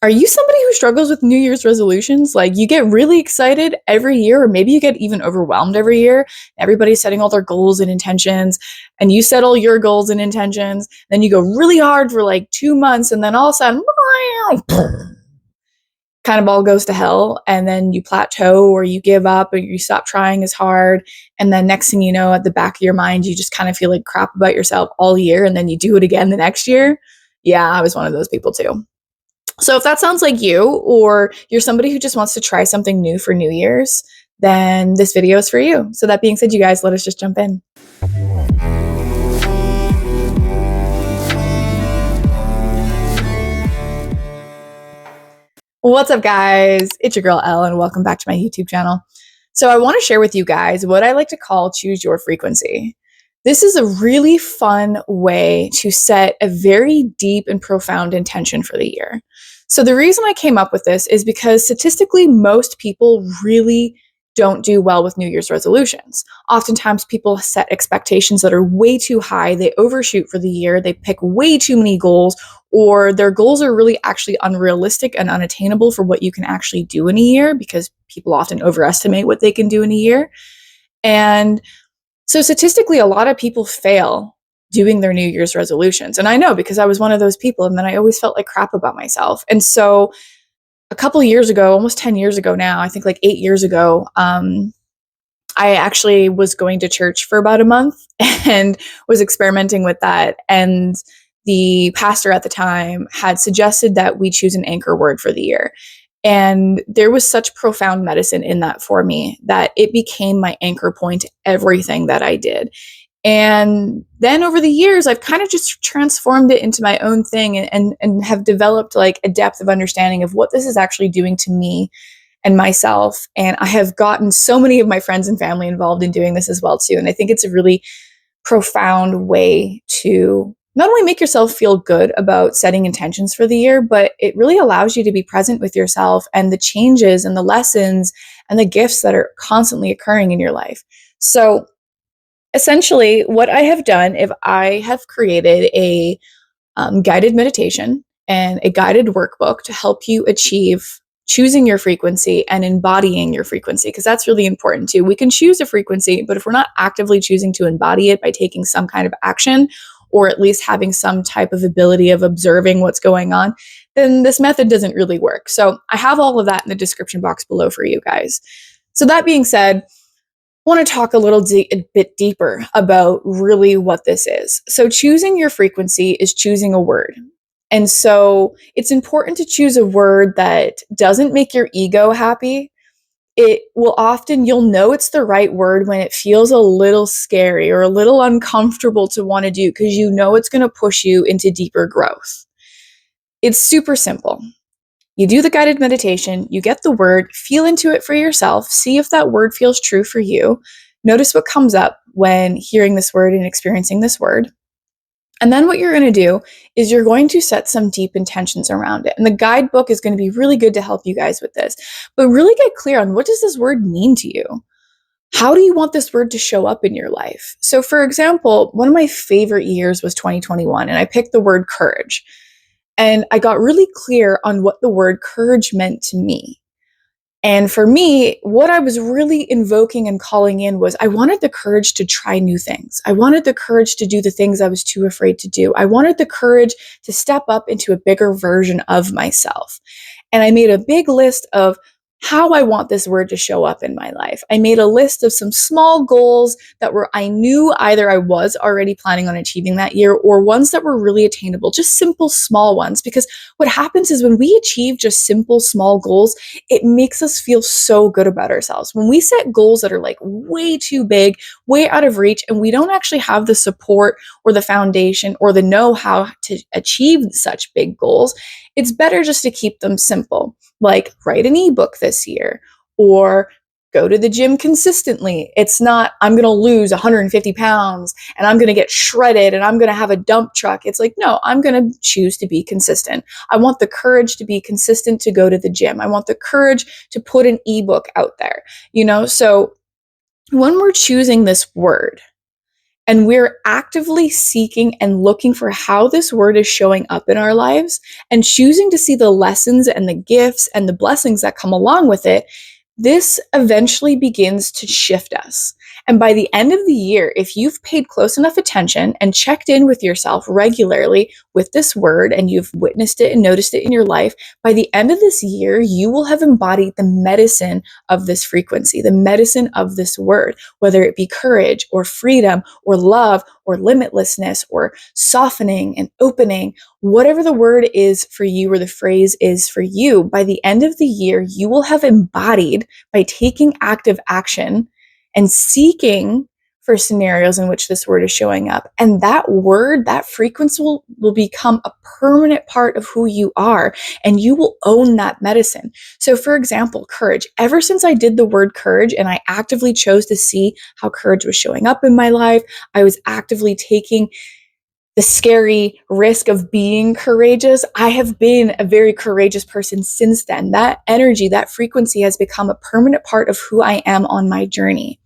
Are you somebody who struggles with New Year's resolutions? Like you get really excited every year, or maybe you get even overwhelmed every year. Everybody's setting all their goals and intentions, and you set all your goals and intentions. Then you go really hard for like 2 months, and then all of a sudden, kind of all goes to hell. And then you plateau, or you give up, or you stop trying as hard. And then next thing you know, at the back of your mind, you just kind of feel like crap about yourself all year, and then you do it again the next year. Yeah, I was one of those people too. So if that sounds like you, or you're somebody who just wants to try something new for New Year's, then this video is for you. So that being said, you guys, let us just jump in. What's up, guys? It's your girl, Elle, and welcome back to my YouTube channel. So I want to share with you guys what I like to call choose your frequency. This is a really fun way to set a very deep and profound intention for the year. So the reason I came up with this is because statistically, most people really don't do well with New Year's resolutions. Oftentimes people set expectations that are way too high. They overshoot for the year. They pick way too many goals, or their goals are really actually unrealistic and unattainable for what you can actually do in a year, because people often overestimate what they can do in a year. And so statistically, a lot of people fail doing their New Year's resolutions. And I know, because I was one of those people, and then I always felt like crap about myself. And so a couple of years ago, almost 10 years ago now, I think like 8 years ago, I actually was going to church for about a month and was experimenting with that. And the pastor at the time had suggested that we choose an anchor word for the year. And there was such profound medicine in that for me that it became my anchor point to everything that I did. And then over the years, I've kind of just transformed it into my own thing, and have developed like a depth of understanding of what this is actually doing to me and myself. And I have gotten so many of my friends and family involved in doing this as well too. And I think it's a really profound way to not only make yourself feel good about setting intentions for the year, but it really allows you to be present with yourself and the changes and the lessons and the gifts that are constantly occurring in your life. So essentially, what I have done, if I have created a guided meditation and a guided workbook to help you achieve choosing your frequency and embodying your frequency, because that's really important too. We can choose a frequency, but if we're not actively choosing to embody it by taking some kind of action, or at least having some type of ability of observing what's going on, then this method doesn't really work. So I have all of that in the description box below for you guys. So that being said, I want to talk a bit deeper about really what this is. So choosing your frequency is choosing a word. And so it's important to choose a word that doesn't make your ego happy. It will often, you'll know it's the right word when it feels a little scary or a little uncomfortable to want to do, because you know it's going to push you into deeper growth. It's super simple. You do the guided meditation, you get the word, feel into it for yourself, see if that word feels true for you. Notice what comes up when hearing this word and experiencing this word. And then what you're going to do is you're going to set some deep intentions around it. And the guidebook is going to be really good to help you guys with this. But really get clear on, what does this word mean to you? How do you want this word to show up in your life? So for example, one of my favorite years was 2021, and I picked the word courage. And I got really clear on what the word courage meant to me. And for me, what I was really invoking and calling in was, I wanted the courage to try new things. I wanted the courage to do the things I was too afraid to do. I wanted the courage to step up into a bigger version of myself. And I made a big list of how I want this word to show up in my life. I made a list of some small goals that I knew either I was already planning on achieving that year, or ones that were really attainable, just simple, small ones. Because what happens is when we achieve just simple, small goals, it makes us feel so good about ourselves. When we set goals that are like way too big, way out of reach, and we don't actually have the support or the foundation or the know-how to achieve such big goals, it's better just to keep them simple. Like write an ebook this year, or go to the gym consistently. It's not, I'm going to lose 150 pounds and I'm going to get shredded and I'm going to have a dump truck. It's like, no, I'm going to choose to be consistent. I want the courage to be consistent to go to the gym. I want the courage to put an ebook out there, So when we're choosing this word, And we're actively seeking and looking for how this word is showing up in our lives and choosing to see the lessons and the gifts and the blessings that come along with it, this eventually begins to shift us. And by the end of the year, if you've paid close enough attention and checked in with yourself regularly with this word and you've witnessed it and noticed it in your life, by the end of this year, you will have embodied the medicine of this frequency, the medicine of this word, whether it be courage or freedom or love or limitlessness or softening and opening, whatever the word is for you or the phrase is for you. By the end of the year, you will have embodied by taking active action and seeking for scenarios in which this word is showing up. And that word, that frequency will become a permanent part of who you are, and you will own that medicine. So for example, courage. Ever since I did the word courage and I actively chose to see how courage was showing up in my life, I was actively taking the scary risk of being courageous. I have been a very courageous person since then. That energy, that frequency has become a permanent part of who I am on my journey.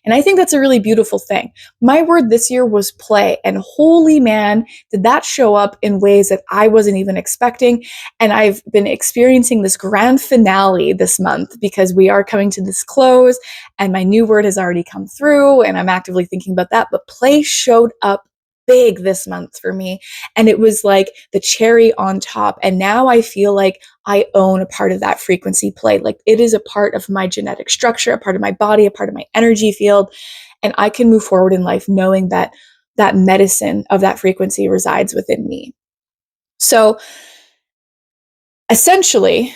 And I think that's a really beautiful thing. My word this year was play, and holy man, did that show up in ways that I wasn't even expecting. And I've been experiencing this grand finale this month because we are coming to this close and my new word has already come through and I'm actively thinking about that. But play showed up big this month for me. And it was like the cherry on top. And now I feel like I own a part of that frequency play. Like it is a part of my genetic structure, a part of my body, a part of my energy field. And I can move forward in life knowing that that medicine of that frequency resides within me. So essentially,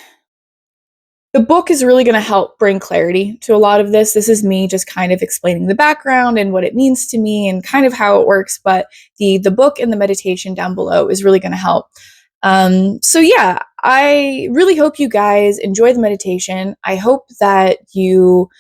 the book is really going to help bring clarity to a lot of this. This is me just kind of explaining the background and what it means to me and kind of how it works. But the book and the meditation down below is really going to help. So yeah, I really hope you guys enjoy the meditation. I hope that you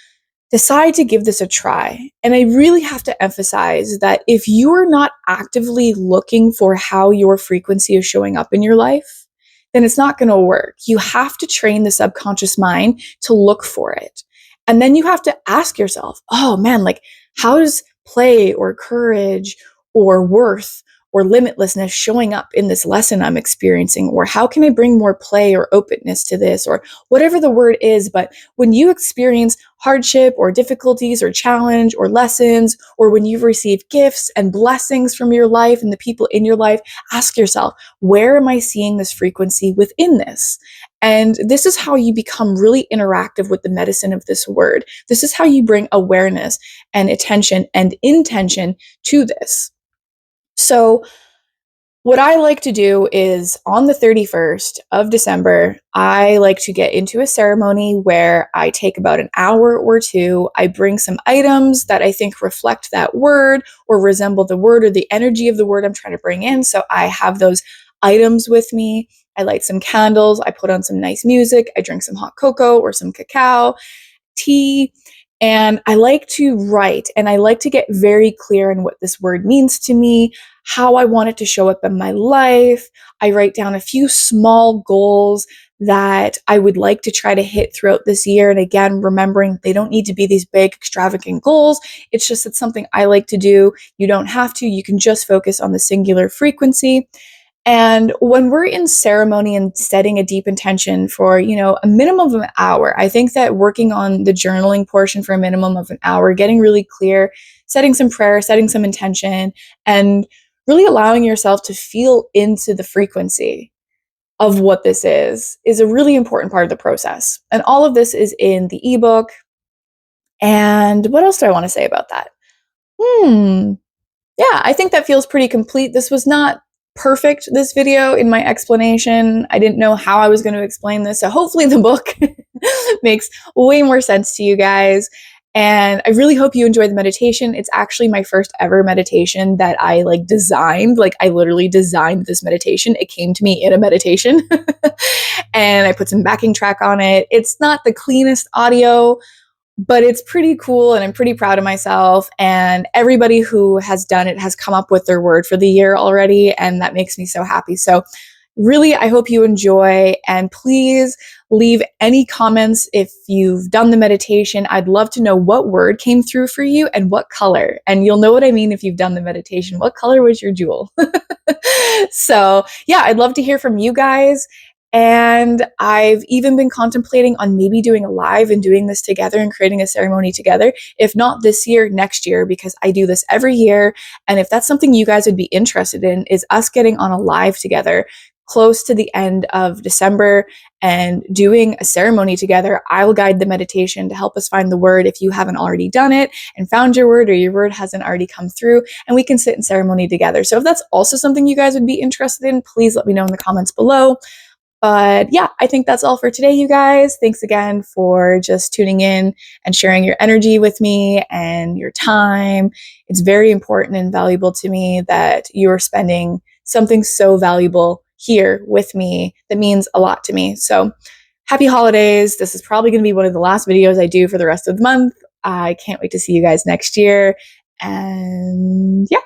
decide to give this a try. And I really have to emphasize that if you are not actively looking for how your frequency is showing up in your life, then it's not going to work. You have to train the subconscious mind to look for it. And then you have to ask yourself, oh man, like how does play or courage or worth or limitlessness showing up in this lesson I'm experiencing? Or how can I bring more play or openness to this, or whatever the word is? But when you experience hardship or difficulties or challenge or lessons, or when you've received gifts and blessings from your life and the people in your life, ask yourself, where am I seeing this frequency within this? And this is how you become really interactive with the medicine of this word. This is how you bring awareness and attention and intention to this. So what I like to do is on the 31st of December, I like to get into a ceremony where I take about an hour or two. I bring some items that I think reflect that word or resemble the word or the energy of the word I'm trying to bring in. So I have those items with me. I light some candles. I put on some nice music. I drink some hot cocoa or some cacao, tea. And I like to write, and I like to get very clear on what this word means to me, how I want it to show up in my life. I write down a few small goals that I would like to try to hit throughout this year. And again, remembering they don't need to be these big, extravagant goals. It's just it's something I like to do. You don't have to. You can just focus on the singular frequency. And when we're in ceremony and setting a deep intention for, a minimum of an hour, I think that working on the journaling portion for a minimum of an hour, getting really clear, setting some prayer, setting some intention, and really allowing yourself to feel into the frequency of what this is a really important part of the process. And all of this is in the ebook. And what else do I want to say about that? Yeah, I think that feels pretty complete. This was not perfect, this video, in my explanation. I didn't know how I was going to explain this. So hopefully the book makes way more sense to you guys. And I really hope you enjoy the meditation. It's actually my first ever meditation that I designed. I literally designed this meditation. It came to me in a meditation and I put some backing track on it. It's not the cleanest audio, but it's pretty cool and I'm pretty proud of myself. And everybody who has done it has come up with their word for the year already. And that makes me so happy. So really, I hope you enjoy, and please leave any comments if you've done the meditation. I'd love to know what word came through for you and what color. And you'll know what I mean if you've done the meditation. What color was your jewel? So, yeah, I'd love to hear from you guys. And I've even been contemplating on maybe doing a live and doing this together and creating a ceremony together. If not this year, next year, because I do this every year. And if that's something you guys would be interested in, is us getting on a live together close to the end of December and doing a ceremony together. I'll guide the meditation to help us find the word if you haven't already done it and found your word, or your word hasn't already come through, and we can sit in ceremony together. So if that's also something you guys would be interested in, please let me know in the comments below. But yeah, I think that's all for today, you guys. Thanks again for just tuning in and sharing your energy with me and your time. It's very important and valuable to me that you're spending something so valuable here with me that means a lot to me. So happy holidays. This is probably going to be one of the last videos I do for the rest of the month. I can't wait to see you guys next year. And yeah.